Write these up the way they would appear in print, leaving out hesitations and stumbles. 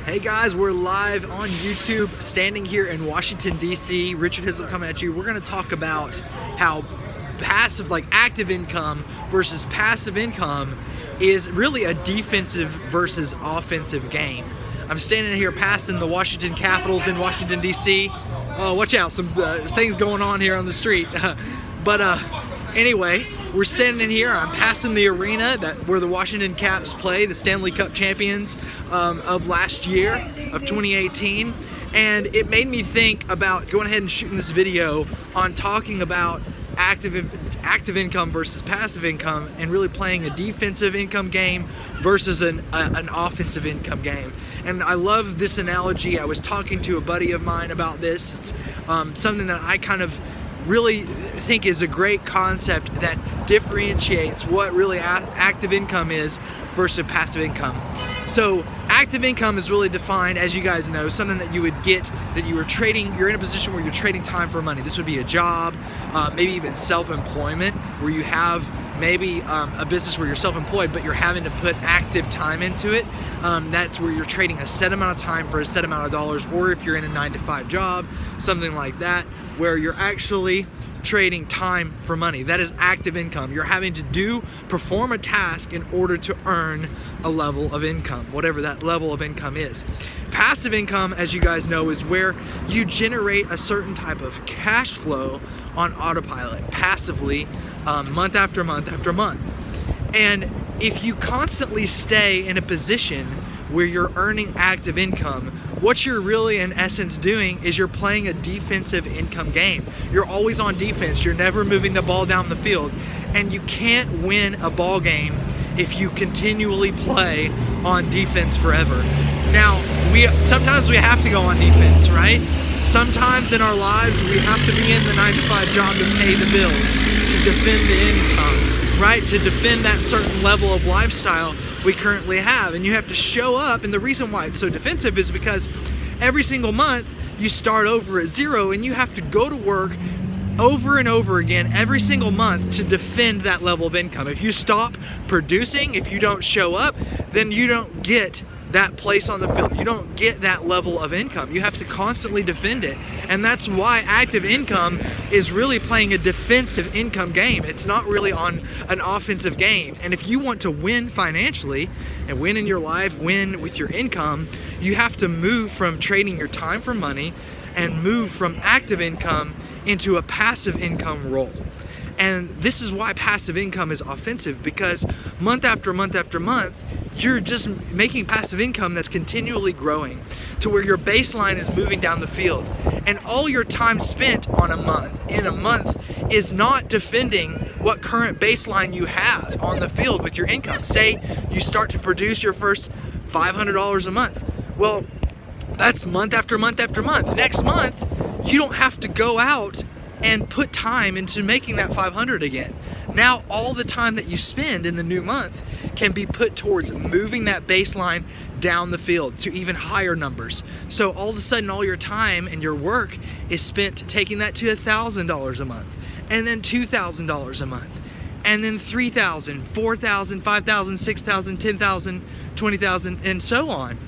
Hey guys, we're live on YouTube, standing here in Washington, D.C. Richard Hislop coming at you. We're going to talk about how passive, like active income versus passive income is really a defensive versus offensive game. I'm standing here passing the Washington Capitals in Washington, D.C. Watch out, some things going on here on the street. Anyway, we're standing here. I'm passing the arena where the Washington Caps play, the Stanley Cup champions of last year, of 2018. And it made me think about going ahead and shooting this video on talking about active income versus passive income, and really playing a defensive income game versus an offensive income game. And I love this analogy. I was talking to a buddy of mine about this. It's something that I kind of really think is a great concept that differentiates what really active income is versus passive income. So active income is really defined, as you guys know, something that you would get, that you are trading, you're in a position where you're trading time for money. This would be a job, maybe even self-employment, where you have maybe a business where you're self-employed, but you're having to put active time into it. That's where you're trading a set amount of time for a set amount of dollars, or if you're in a 9-to-5 job, something like that, where you're actually trading time for money. That is active income. You're having to perform a task in order to earn a level of income, whatever that level of income is. Passive income, as you guys know, is where you generate a certain type of cash flow on autopilot, passively, month after month after month. And if you constantly stay in a position where you're earning active income, what you're really in essence doing is you're playing a defensive income game. You're always on defense. You're never moving the ball down the field. And you can't win a ball game if you continually play on defense forever. Now, sometimes we have to go on defense, right? Sometimes in our lives we have to be in the 9-to-5 job to pay the bills, to defend the income, right? To defend that certain level of lifestyle we currently have. And you have to show up, and the reason why it's so defensive is because every single month you start over at zero, and you have to go to work over and over again every single month to defend that level of income. If you stop producing, if you don't show up, then you don't get that place on the field. You don't get that level of income. You have to constantly defend it. And that's why active income is really playing a defensive income game. It's not really on an offensive game. And if you want to win financially and win in your life, win with your income, you have to move from trading your time for money and move from active income into a passive income role. And this is why passive income is offensive, because month after month after month, you're just making passive income that's continually growing to where your baseline is moving down the field. And all your time spent in a month is not defending what current baseline you have on the field with your income. Say you start to produce your first $500 a month. Well, that's month after month after month. Next month, you don't have to go out and put time into making that 500 again. Now all the time that you spend in the new month can be put towards moving that baseline down the field to even higher numbers. So all of a sudden all your time and your work is spent taking that to $1,000 a month, and then $2,000 a month, and then $3,000, $4,000, $5,000, $6,000, $10,000, $20,000, and so on.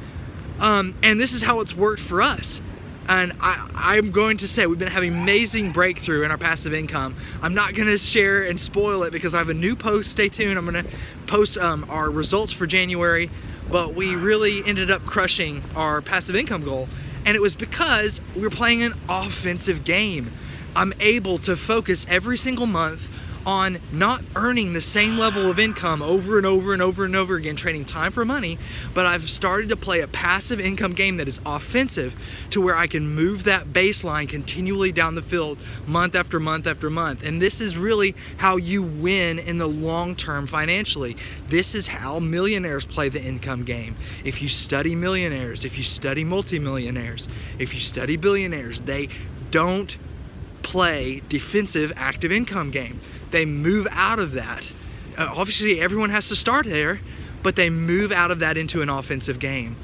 And this is how it's worked for us. And I'm going to say we've been having amazing breakthrough in our passive income. I'm not going to share and spoil it because I have a new post. Stay tuned. I'm going to post our results for January. But we really ended up crushing our passive income goal. And it was because we were playing an offensive game. I'm able to focus every single month on not earning the same level of income over and over and over and over again, trading time for money, but I've started to play a passive income game that is offensive to where I can move that baseline continually down the field month after month after month. And this is really how you win in the long term financially. This is how millionaires play the income game. If you study millionaires, if you study multimillionaires, if you study billionaires, they don't play defensive active income game. They move out of that. Obviously everyone has to start there, but they move out of that into an offensive game.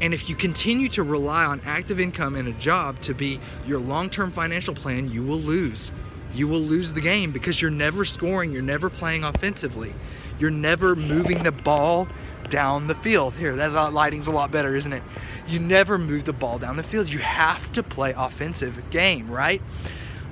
And if you continue to rely on active income and a job to be your long-term financial plan, you will lose. you will lose the game, because you're never scoring, you're never playing offensively, you're never moving the ball down the field. Here, that lighting's a lot better, isn't it? You never move the ball down the field. You have to play offensive game, right?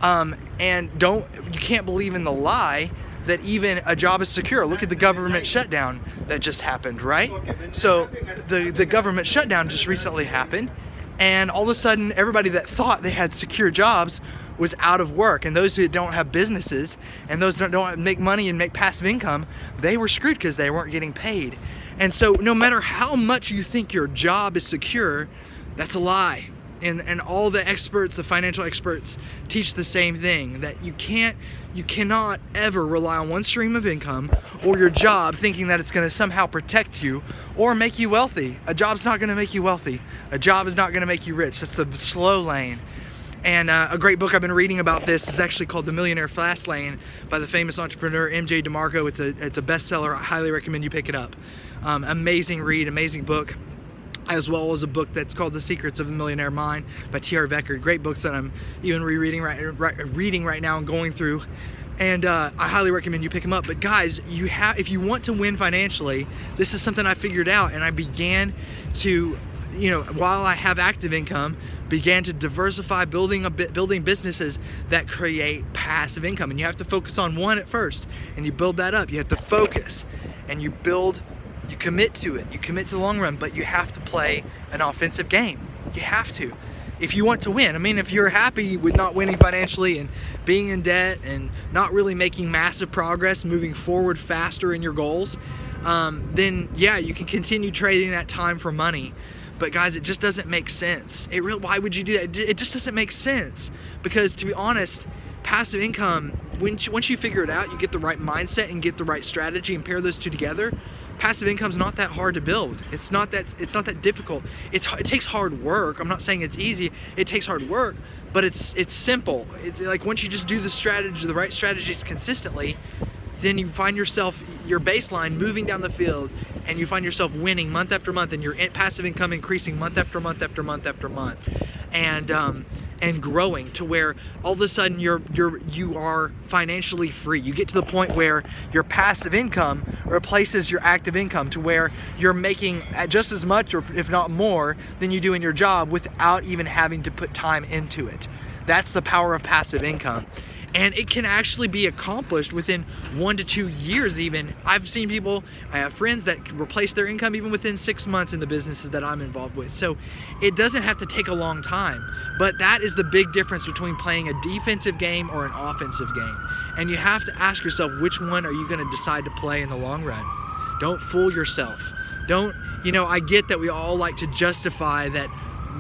And you can't believe in the lie that even a job is secure. Look at the government shutdown that just happened, right? So the government shutdown just recently happened, and all of a sudden everybody that thought they had secure jobs was out of work, and those who don't have businesses and those that don't make money and make passive income, they were screwed because they weren't getting paid. And so no matter how much you think your job is secure, that's a lie. And all the experts, the financial experts, teach the same thing, that you cannot ever rely on one stream of income or your job thinking that it's going to somehow protect you or make you wealthy. A job's not going to make you wealthy. A job is not going to make you rich. That's the slow lane. And a great book I've been reading about this is actually called The Millionaire Fast Lane by the famous entrepreneur M.J. DeMarco. It's a bestseller. I highly recommend you pick it up. Amazing read, amazing book, as well as a book that's called The Secrets of the Millionaire Mind by T.R. Vecker. Great books that I'm even reading right now and going through. And I highly recommend you pick them up. But guys, if you want to win financially, this is something I figured out, and I began to, while I have active income, began to diversify, building businesses that create passive income. And you have to focus on one at first, and you build that up. You have to focus, and you commit to it. You commit to the long run, but you have to play an offensive game. You have to, if you want to win. I mean, if you're happy with not winning financially and being in debt and not really making massive progress, moving forward faster in your goals, then yeah, you can continue trading that time for money. But guys, it just doesn't make sense. Why would you do that? It just doesn't make sense, because to be honest, passive income, once you figure it out, you get the right mindset and get the right strategy and pair those two together, passive income's not that hard to build. It's not that difficult. It takes hard work. I'm not saying it's easy. It takes hard work, but it's simple. It's like once you just do the right strategies consistently, then you find yourself, your baseline, moving down the field, and you find yourself winning month after month, and your passive income increasing month after month after month after month, and growing to where all of a sudden you are financially free. You get to the point where your passive income replaces your active income, to where you're making just as much, or if not more, than you do in your job without even having to put time into it. That's the power of passive income. And it can actually be accomplished within 1 to 2 years even. I have friends that replace their income even within 6 months in the businesses that I'm involved with. So it doesn't have to take a long time. But that is the big difference between playing a defensive game or an offensive game. And you have to ask yourself, which one are you going to decide to play in the long run? Don't fool yourself. I get that we all like to justify that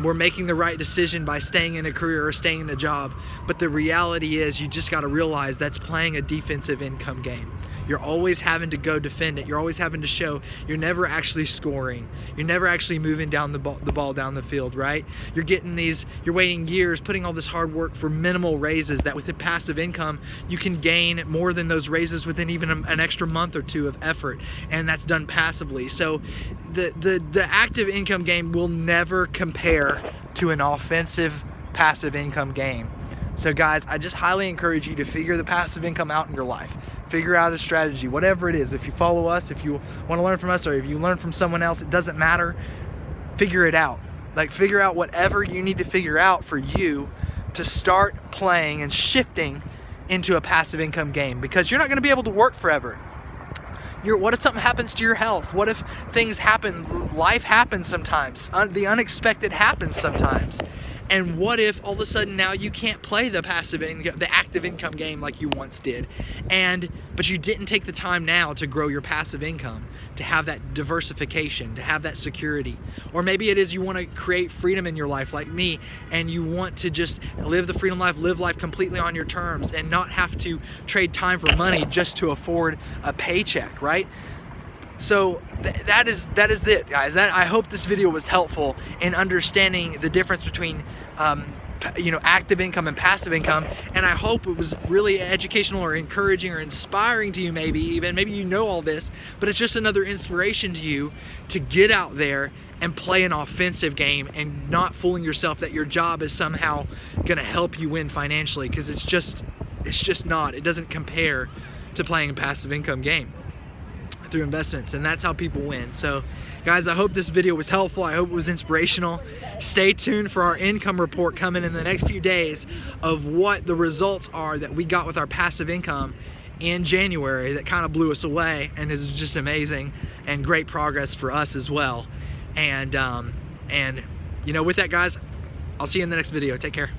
we're making the right decision by staying in a career or staying in a job. But the reality is, you just got to realize that's playing a defensive income game. You're always having to go defend it. You're always having to show you're never actually scoring. You're never actually moving down the ball down the field, right? You're waiting years, putting all this hard work for minimal raises that with the passive income, you can gain more than those raises within even an extra month or two of effort. And that's done passively. So the active income game will never compare to an offensive passive income game. So guys, I just highly encourage you to figure the passive income out in your life. Figure out a strategy, whatever it is. If you follow us, if you want to learn from us, or if you learn from someone else, it doesn't matter. Figure it out. Figure out whatever you need to figure out for you to start playing and shifting into a passive income game, because you're not going to be able to work forever. What if something happens to your health? What if things happen? Life happens sometimes. The unexpected happens sometimes. And what if all of a sudden now you can't play the active income game like you once did, but you didn't take the time now to grow your passive income, to have that diversification, to have that security. Or maybe it is you want to create freedom in your life like me, and you want to just live the freedom life, live life completely on your terms, and not have to trade time for money just to afford a paycheck, right? So that is it, guys. I hope this video was helpful in understanding the difference between active income and passive income, and I hope it was really educational or encouraging or inspiring to you. Maybe you know all this, but it's just another inspiration to you to get out there and play an offensive game, and not fooling yourself that your job is somehow going to help you win financially, because it's just It's just not. It doesn't compare to playing a passive income game through investments, and that's how people win. So guys, I hope this video was helpful. I hope it was inspirational. Stay tuned for our income report coming in the next few days of what the results are that we got with our passive income in January that kind of blew us away and is just amazing and great progress for us as well. And you know, with that guys, I'll see you in the next video. Take care.